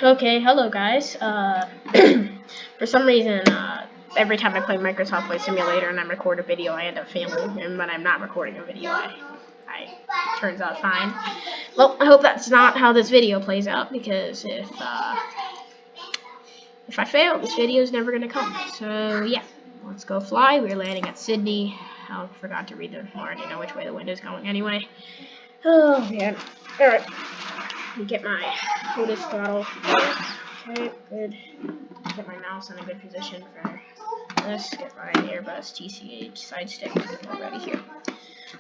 Okay, hello guys. For some reason, every time I play Microsoft Flight Simulator and I record a video, I end up failing, and when I'm not recording a video, I turns out fine. Well, I hope that's not how this video plays out, because if I fail, this video is never gonna come. So yeah, let's go fly. We're landing at Sydney. I forgot to read the. I already know which way the wind is going anyway. Oh man. All right. Let me get my Otis throttle. Okay, good. Get my mouse in a good position for this. Get my Airbus TCH side stick already here.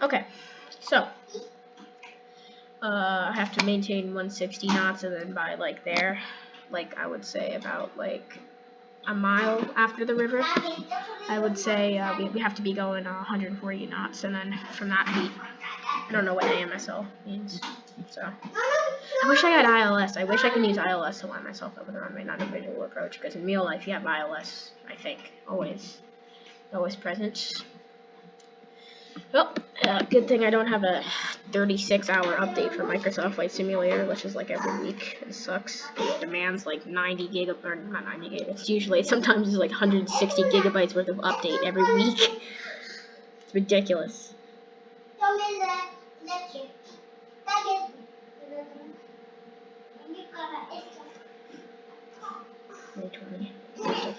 Okay, so I have to maintain 160 knots, and then by like there, like I would say about like a mile after the river, I would say we have to be going 140 knots, and then from that heat, I don't know what AMSL means, so I wish I had ILS. I wish I could use ILS to line myself up with a runway non-visual approach, because in real life you have ILS, I think, always present. Well, good thing I don't have a 36-hour update for Microsoft Flight Simulator, which is like every week. It sucks. It demands like 90 gigabytes, or not 90 gigabytes. Sometimes it's like 160 gigabytes worth of update every week. It's ridiculous.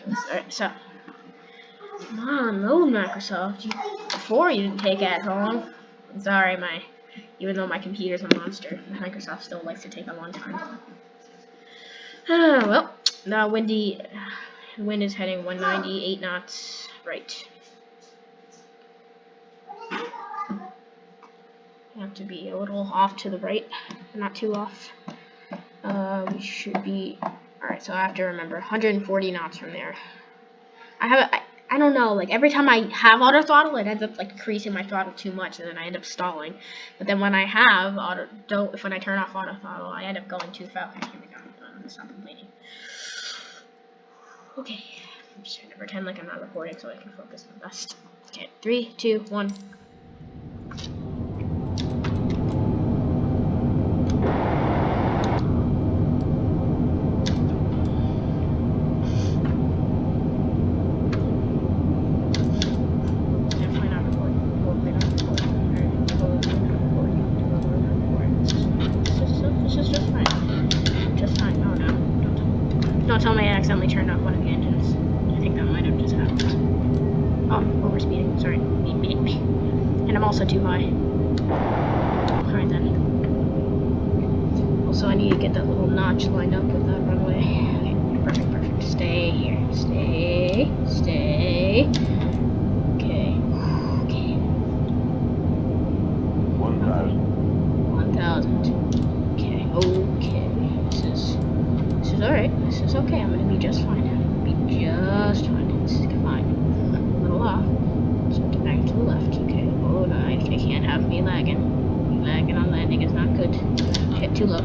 Alright, so come on, load Microsoft. Before you didn't take as long. I'm sorry, even though my computer's a monster, Microsoft still likes to take a long time. Well, the wind is heading 198 knots right. You have to be a little off to the right, not too off. We should be. Alright, so I have to remember 140 knots from there. I don't know, like every time I have auto throttle, it ends up like increasing my throttle too much, and then I end up stalling. But then when I have when I turn off auto throttle, I end up going too fast. Here we go. I'm gonna stop complaining. Okay, I'm just trying to pretend like I'm not recording so I can focus on the best. Okay, 3, 2, 1. Don't tell me I accidentally turned off one of the engines. I think that might have just happened. Oh, overspeeding. Sorry. And I'm also too high. Alright then. Also, I need to get that little notch lined up with that runway. Okay, perfect. Stay here. Stay. Okay. 1,000. Okay. This is alright. This is okay. I'm gonna be just fine. This is fine. A little off. So back to the left. Okay. Oh no, they can't have me lagging. Lagging on landing is not good. Okay, too low.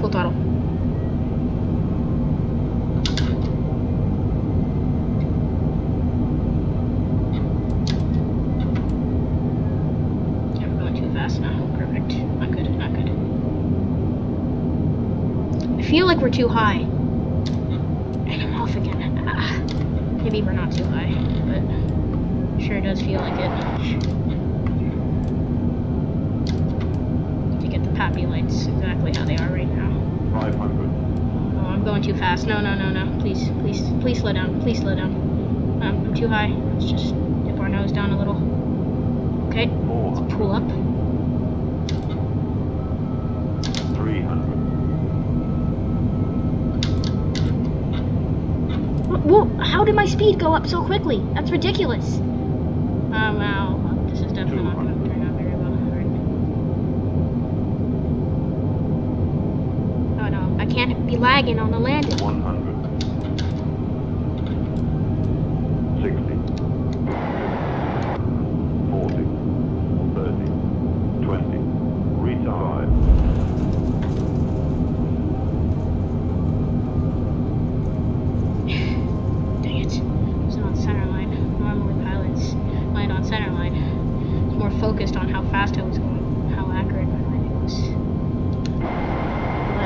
Full throttle. I'm going too fast now. Perfect. Not good. I feel like we're too high. And I'm off again. Maybe we're not too high, but sure does feel like it. To get the poppy lights exactly how they are right now. 500. Oh, I'm going too fast. No. Please slow down. I'm too high. Let's just dip our nose down a little. Okay, let's pull up. 300. Whoa, how did my speed go up so quickly? That's ridiculous. Oh wow, this is definitely not going to turn out very well. Right. Oh no, I can't be lagging on the landing. 100. 60. 40. 30. 20. Retard. Focused on how fast I was going, how accurate my landing was.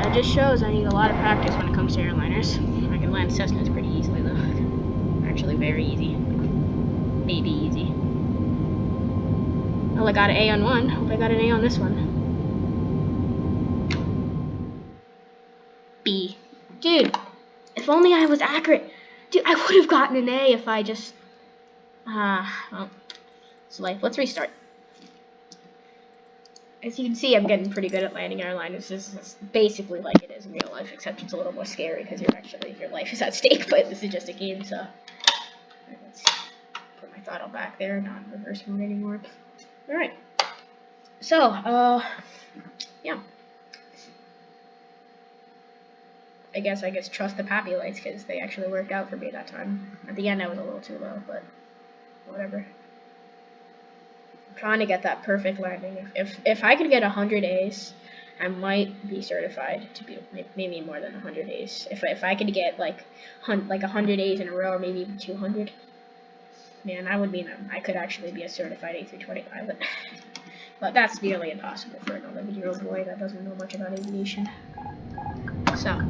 But just shows I need a lot of practice when it comes to airliners. I can land Cessnas pretty easily though. Actually very easy. Maybe easy. Well, I got an A on one. Hope I got an A on this one. B. Dude, if only I was accurate. Dude, I would have gotten an A if I just... well, it's life. Let's restart. As you can see, I'm getting pretty good at landing airliners. This is basically like it is in real life, except it's a little more scary because your life is at stake, but this is just a game, so... Alright, let's put my throttle back there, not in reverse mode anymore. Alright. So, yeah. I guess trust the Pappy lights because they actually worked out for me that time. At the end, I was a little too low, but whatever. I'm trying to get that perfect landing. If I could get 100 A's, I might be certified to be maybe more than 100 A's. If I could get like 100 A's in a row, or maybe even 200, man, I would mean I could actually be a certified A320 pilot. But that's nearly impossible for an 11-year-old boy that doesn't know much about aviation. So,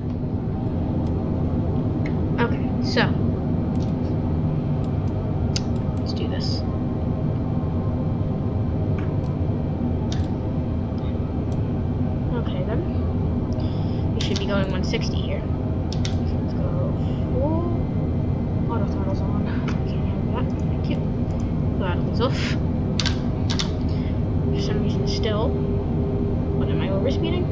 okay, so let's do this. Okay, then we should be going 160 here. So let's go full auto throttles on. Can't have that. Thank you. Throttles off. For some reason, still. What am I overspeeding?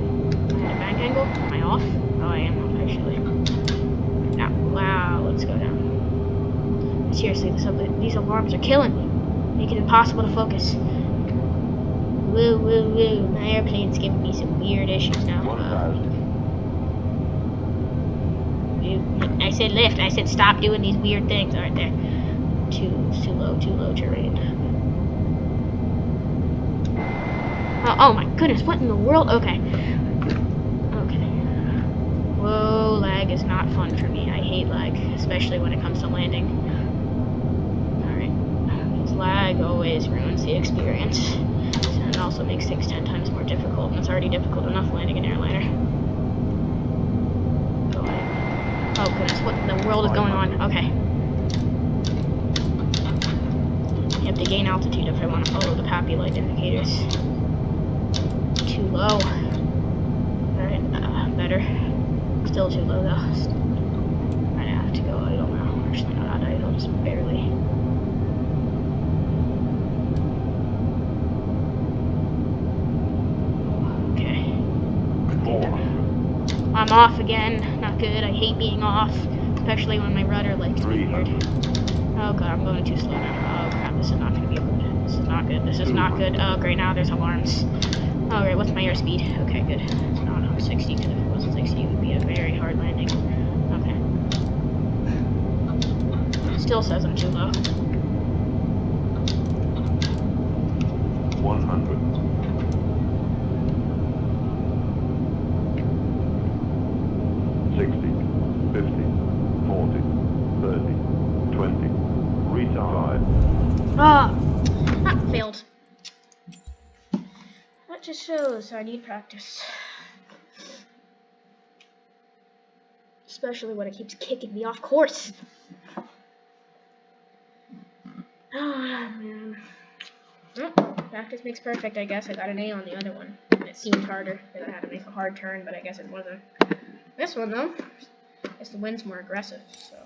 Am I at a bank angle? Am I off? Oh, I am off actually. Now, wow, let's go down. Seriously, these alarms are killing me. Make it impossible to focus. Woo, woo, woo. My airplane's giving me some weird issues now. 1,000. I said lift. I said stop doing these weird things. Alright, there. Too low terrain. Oh my goodness, what in the world? Okay. Whoa, lag is not fun for me. I hate lag, especially when it comes to landing. Alright. Because lag always ruins the experience. And it also makes things 10 times more difficult, and it's already difficult enough landing an airliner. Go ahead. Oh goodness, what in the world is going on? Okay. You have to gain altitude if I want to follow the Pappy light indicators. Too low. Alright, better. Still too low though. Might have to go idle now. Actually, not idle, just barely. Okay. I'm off again. Not good. I hate being off, especially when my rudder likes to be weird. Oh god, I'm going too slow now. Oh crap, this is not gonna be good. This is not good. This is not good. Oh great, now there's alarms. Oh great, what's my airspeed? Okay, good. No, 60, because if it wasn't 60, it would be a very hard landing. Okay. Still says I'm too low. 100. 60, 50, 40, 30, 20, retard. Ah, failed. That just shows I need practice. Especially when it keeps kicking me off course. Oh, man. Well, practice makes perfect, I guess. I got an A on the other one. And it seemed harder, because I had to make a hard turn, but I guess it wasn't. This one, though, I guess the wind's more aggressive, so,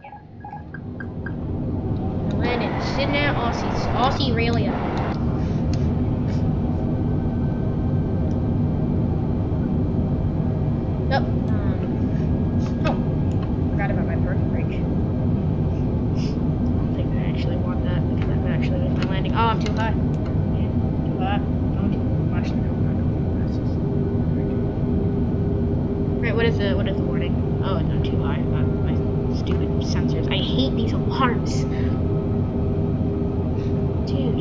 yeah. And landed. Sitting there, Aussie Australia. Nope. Oh. Forgot about my parking brake. I don't think I actually want that, because that actually was my landing. Oh, I'm too high. Yeah, too high. Oh, actually, no, not. Right, what is the warning? Oh, I'm too high. My stupid sensors. I hate these alarms. Dude.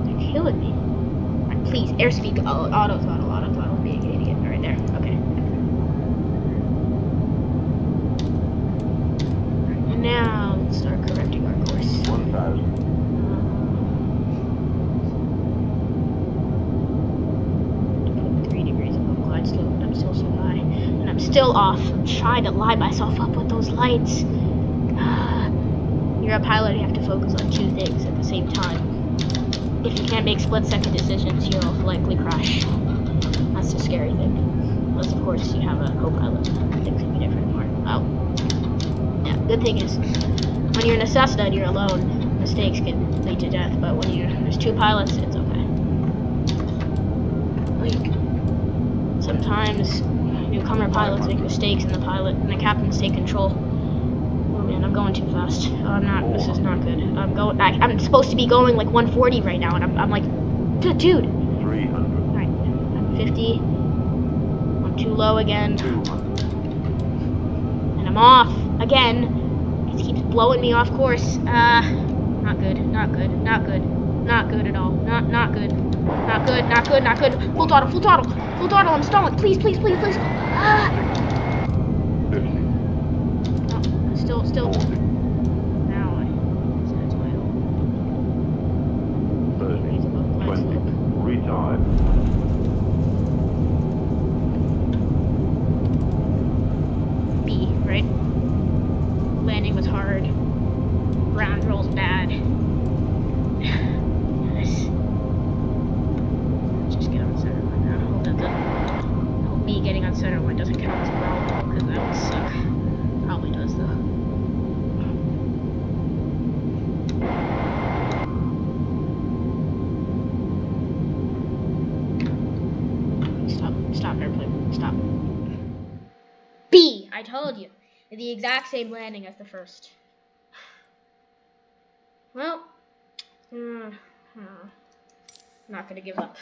They're killing me. Right, please, airspeed, auto throttle, being an idiot. Alright, there. Okay. Right, now, let's start correcting our course. 1,000. 3 degrees above glide slope, but I'm still so still off. I'm trying to line myself up with those lights. You're a pilot, you have to focus on two things at the same time. If you can't make split-second decisions, you'll likely crash. That's the scary thing. Unless, of course, you have a co-pilot. Things can be different more. Oh. Yeah, good thing is, when you're in a Cessna and you're alone, mistakes can lead to death, but when there's two pilots, it's okay. Like, sometimes newcomer pilots make mistakes and the captains take control. Oh man, I'm going too fast. Oh, I'm not, this is not good. I'm supposed to be going like 140 right now, and I'm like, dude. 300. Alright, I'm 50. I'm too low again. 200. And I'm off again. It keeps blowing me off course. Not good, not good, not good. Not good at all. Not good. Not good, not good, not good. Full throttle, full throttle. Full throttle, I'm stalling. Please, please, please, please. 50. Oh, still. 40. Now that's my hope. 30. 20. Retard. B, right? Landing was hard. Ground roll's bad. Yes. Just get on center line now. Hope me getting on center line doesn't count as ground roll, because that would suck. Probably does though. Stop airplane. Stop. B! I told you. The exact same landing as the first. Well, I'm not gonna give up.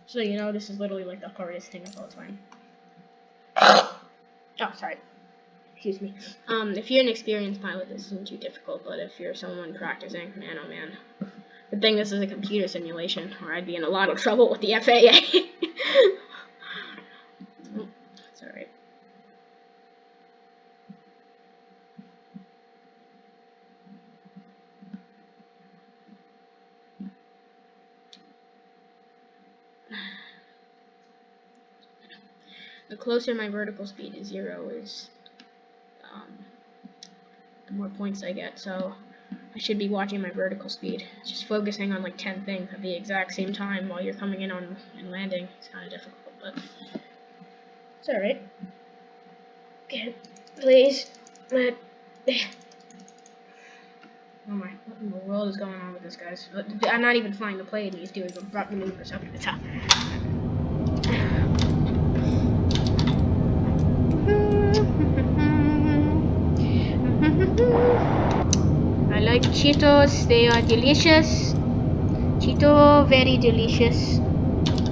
So this is literally like the hardest thing of all time. Oh, sorry. Excuse me. If you're an experienced pilot, this isn't too difficult, but if you're someone practicing, man, oh man. Good thing this is a computer simulation, or I'd be in a lot of trouble with the FAA. It's alright. The closer my vertical speed to 0 is, the more points I get, so I should be watching my vertical speed. Just focusing on like 10 things at the exact same time while you're coming in on and landing. It's kind of difficult, but it's alright. Okay, please let. Oh my, what in the world is going on with this, guys? I'm not even flying the plane, he's doing abrupt maneuvers. Okay, it's up. I like Cheetos, they are delicious. Cheeto, very delicious.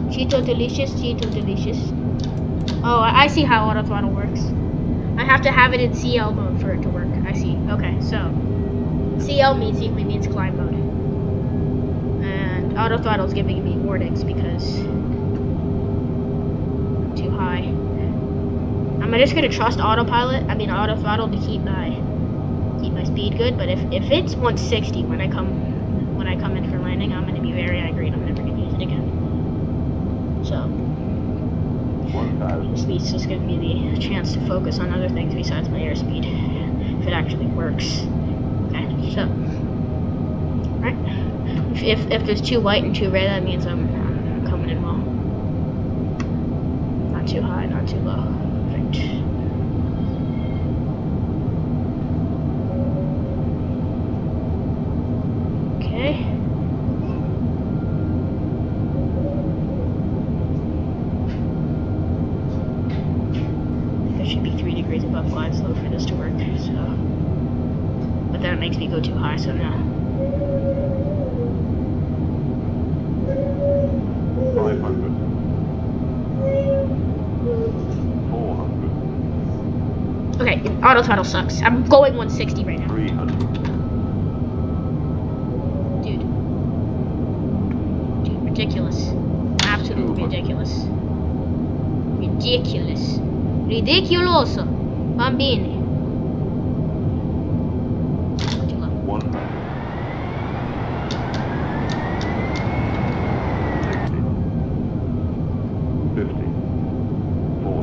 Cheeto delicious, Cheeto delicious. Oh, I see how auto throttle works. I have to have it in CL mode for it to work. I see. Okay, so CL means climb mode. And auto throttle is giving me warnings because I'm too high. I'm just gonna trust auto throttle to keep my speed good, but if it's 160 when I come in for landing, I'm gonna be very angry and I'm never gonna use it again. So this speed's just giving me the chance to focus on other things besides my airspeed, if it actually works. Okay, so right, if there's 2 white and 2 red, that means I'm coming in well. Not too high, not too low. Perfect. Okay. There should be 3 degrees above glide slope for this to work, so. But then it makes me go too high, so no. 500. 400. Okay, auto throttle sucks. I'm going 160 right now. 300. Dude, ridiculous. Absolutely ridiculous. Ridiculous. Ridiculoso. Bambini. 100. 60. 50. 40.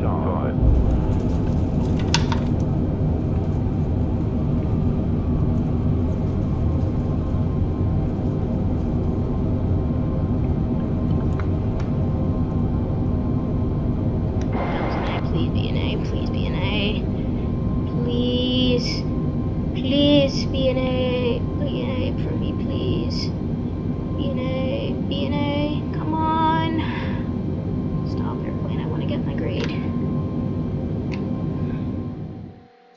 Retard. Please be an A. Please be an A. Please. Please be an A. Be an A for me, please. Be an A. Be an A. Come on. Stop, airplane. I want to get my grade.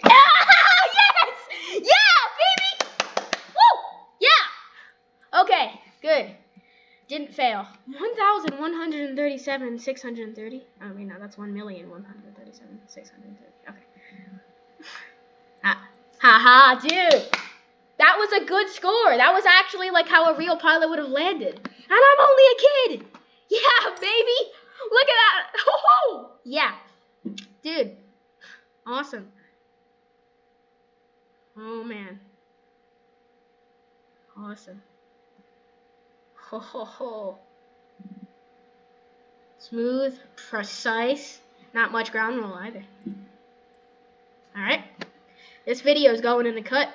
Ah, yes! Yeah, baby! Woo! Yeah! Okay, good. Didn't fail. 1,137,630. I mean, no, that's 1,137,630. Okay. Ha ha, dude. That was a good score. That was actually like how a real pilot would have landed. And I'm only a kid. Yeah, baby. Look at that. Oh, yeah. Dude. Awesome. Oh, man. Awesome. Ho, ho, ho. Smooth, precise. Not much ground roll either. Alright. This video is going in the cut.